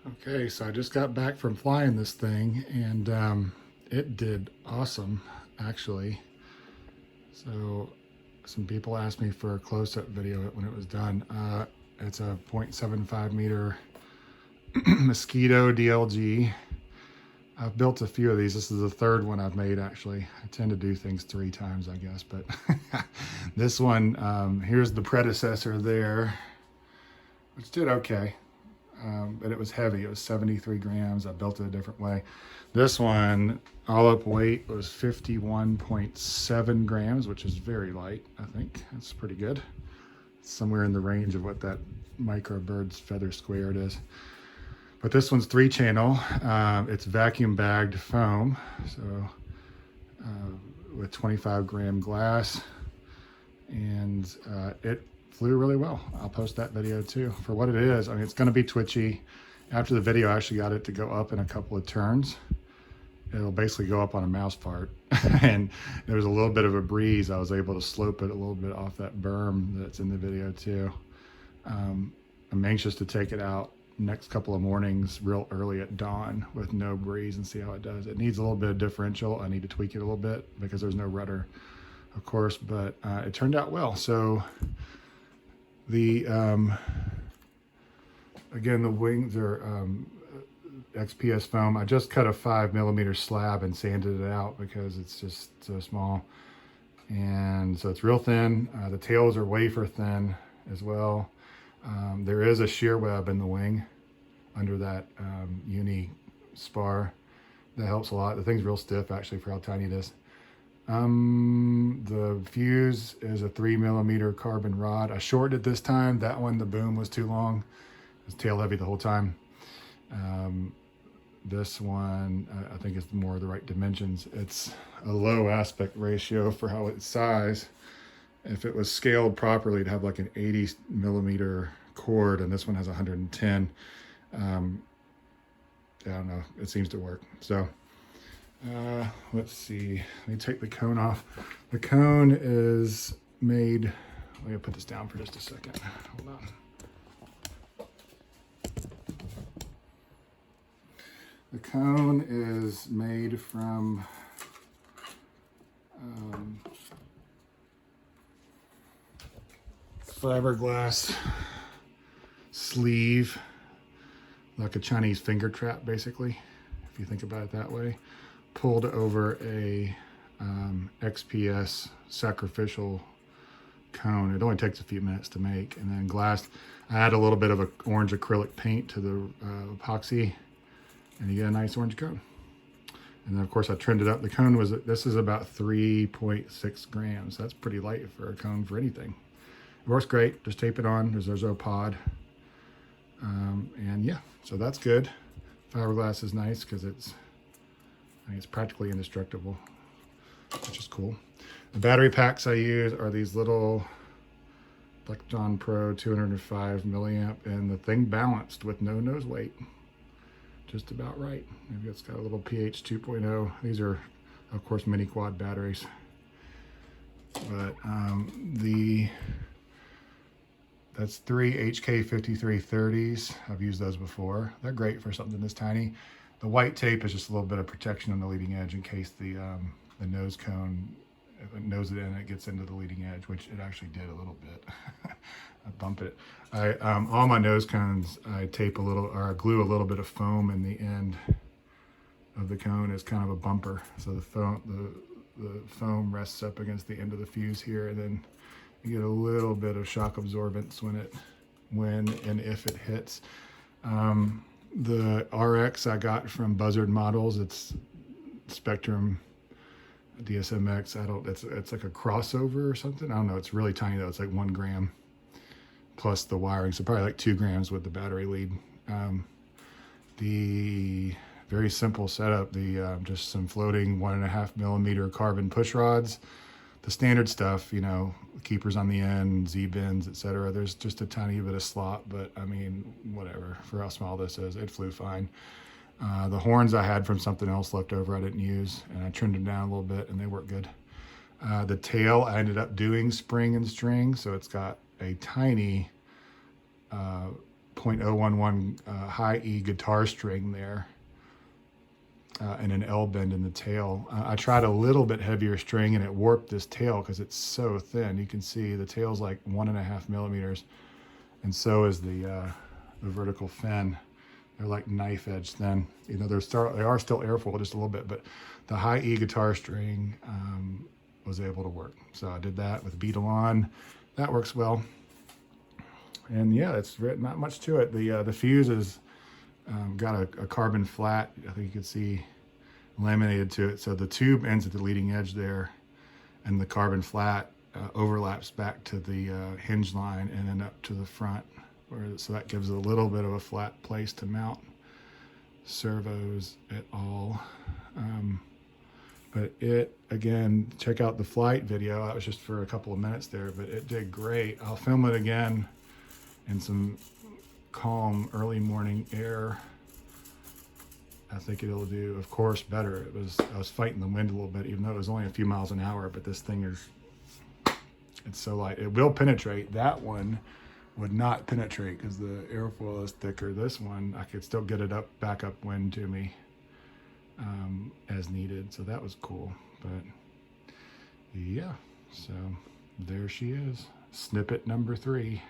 Okay, so I just got back from flying this thing, and it did awesome, actually. So some people asked me for a close-up video when it was done. It's a 0.75 meter mosquito DLG. I've built a few of these. This is the third one I've made, actually. I tend to do things 3 times, I guess, but this one, here's the predecessor there, which did okay. But it was heavy. It was 73 grams. I built it a different way. This one, all up weight, was 51.7 grams, which is very light, I think. That's pretty good. It's somewhere in the range of what that micro bird's feather squared is. But this one's 3-channel. It's vacuum bagged foam, so with 25 gram glass, and it flew really well. I'll post that video too. For what it is, I mean, it's going to be twitchy. After the video, I actually got it to go up in a couple of turns. It'll basically go up on a mouse part. And there was a little bit of a breeze. I was able to slope it a little bit off that berm that's in the video too. I'm anxious to take it out next couple of mornings real early at dawn with no breeze and see how it does. It needs a little bit of differential. I need to tweak it a little bit because there's no rudder, of course, but it turned out well. So the again, the wings are XPS foam. I just cut a 5mm slab and sanded it out because it's just so small, and so it's real thin. The tails are wafer thin as well. There is a shear web in the wing under that uni spar. That helps a lot. The thing's real stiff actually for how tiny it is. The fuse is a 3mm carbon rod. I shortened it this time. That one, the boom was too long. It was tail heavy the whole time. This one, I think is more the right dimensions. It's a low aspect ratio for how it's size. If it was scaled properly, it'd have like an 80mm cord, and this one has 110. I don't know. It seems to work. So let's see. Let me take the cone off. The cone is made. Let me put this down for just a second. Hold on. The cone is made from fiberglass sleeve, like a Chinese finger trap, basically, if you think about it that way, pulled over a XPS sacrificial cone. It only takes a few minutes to make, and then glass. I add a little bit of a orange acrylic paint to the epoxy, and you get a nice orange cone. And then of course I trimmed it up. The cone was, this is about 3.6 grams. That's pretty light for a cone for anything. It works great. Just tape it on. There's no pod. And yeah, so that's good. Fiberglass is nice because I think it's practically indestructible, which is cool. The battery packs I use are these little Electron Pro 205 milliamp, and the thing balanced with no nose weight. Just about right. Maybe it's got a little pH 2.0. These are, of course, mini quad batteries. But that's 3 HK5330s. I've used those before. They're great for something this tiny. The white tape is just a little bit of protection on the leading edge in case the nose cone, if it nose it in, it gets into the leading edge, which it actually did a little bit. I bump it. All my nose cones, I tape a little, or I glue a little bit of foam in the end of the cone as kind of a bumper. So the foam rests up against the end of the fuse here, and then you get a little bit of shock absorbance when and if it hits. The RX I got from Buzzard Models. It's Spectrum DSMX. It's like a crossover or something. I don't know. It's really tiny though. It's like 1 gram plus the wiring, so probably like 2 grams with the battery lead. The very simple setup. Just some floating 1.5mm carbon push rods. The standard stuff, you know, keepers on the end, Z-bins, etc. There's just a tiny bit of slop, but I mean, whatever. For how small this is, it flew fine. The horns I had from something else left over I didn't use, and I trimmed them down a little bit, and they work good. The tail I ended up doing spring and string, so it's got a tiny .011 high E guitar string there, and an L bend in the tail. I tried a little bit heavier string and it warped this tail because it's so thin. You can see the tail's like 1.5 millimeters, and so is the vertical fin. They're like knife edge thin. You know, they are still airfoil just a little bit, but the high E guitar string was able to work. So I did that with Beetle on. That works well. And yeah, it's not much to it. The fuse is got a carbon flat, I think you can see, laminated to it. So the tube ends at the leading edge there, and the carbon flat overlaps back to the hinge line and then up to the front. So that gives a little bit of a flat place to mount servos at all. But it, again, check out the flight video. That was just for a couple of minutes there, but it did great. I'll film it again in some calm early morning air. I think it'll do, of course, better. I was fighting the wind a little bit, even though it was only a few miles an hour, but this thing it's so light. It will penetrate. That one would not penetrate because the airfoil is thicker. This one, I could still get it back up wind to me as needed. So that was cool. But yeah, so there she is. Snippet number 3.